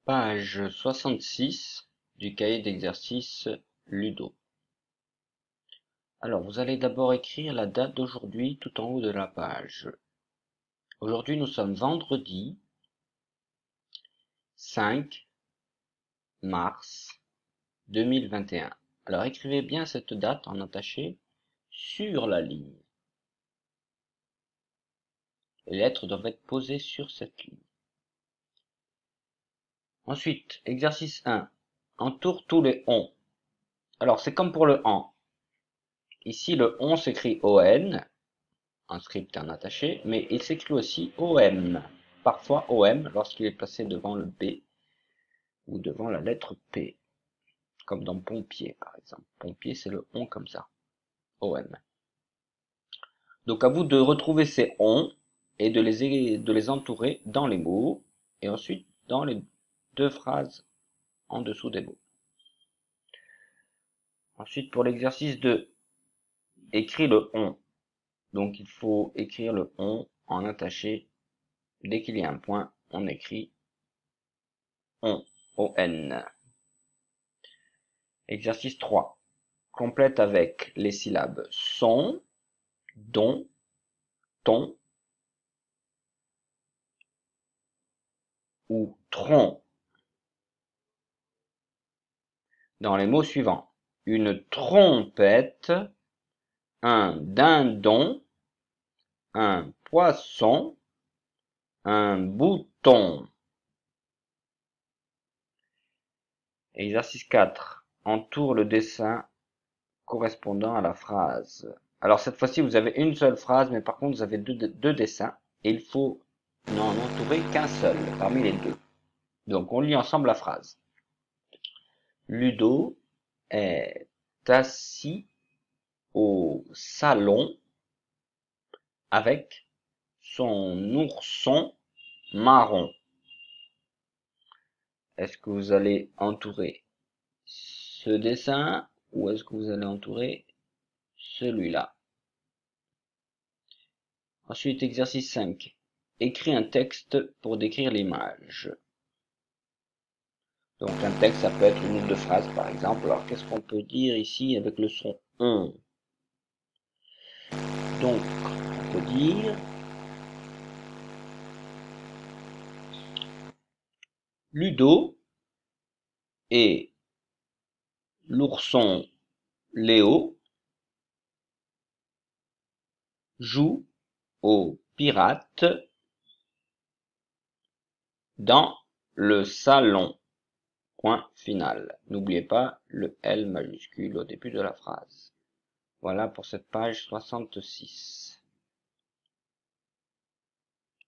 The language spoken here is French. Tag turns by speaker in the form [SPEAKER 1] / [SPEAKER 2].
[SPEAKER 1] Page 66 du cahier d'exercice Ludo. Alors, vous allez d'abord écrire la date d'aujourd'hui tout en haut de la page. Aujourd'hui, nous sommes vendredi 5 mars 2021. Alors, écrivez bien cette date en attaché sur la ligne. Les lettres doivent être posées sur cette ligne. Ensuite, exercice 1. Entoure tous les on. Alors, c'est comme pour le en. Ici, le on s'écrit ON, en script et en attaché, mais il s'écrit aussi OM. Parfois OM lorsqu'il est placé devant le B ou devant la lettre P, comme dans pompier par exemple. Pompier, c'est le on comme ça. OM. Donc à vous de retrouver ces on et de les entourer dans les mots et ensuite dans les deux phrases en dessous des mots. Ensuite, pour l'exercice 2, écris le on. Donc il faut écrire le on en attaché. Dès qu'il y a un point, on écrit on, O-N. Exercice 3. Complète avec les syllabes son, don, ton ou tron dans les mots suivants. Une trompette, un dindon, un poisson, un bouton. Exercice 4. Entoure le dessin correspondant à la phrase. Alors cette fois-ci, vous avez une seule phrase, mais par contre, vous avez deux dessins, et il faut n'en entourer qu'un seul parmi les deux. Donc on lit ensemble la phrase. Ludo est assis au salon avec son ourson marron. Est-ce que vous allez entourer ce dessin ou est-ce que vous allez entourer celui-là? Ensuite, exercice 5. Écris un texte pour décrire l'image. Donc un texte, ça peut être une ou deux phrases par exemple. Alors qu'est-ce qu'on peut dire ici avec le son on? Donc on peut dire Ludo et l'ourson Léo jouent aux pirates dans le salon. Point final. N'oubliez pas le L majuscule au début de la phrase. Voilà pour cette page 66.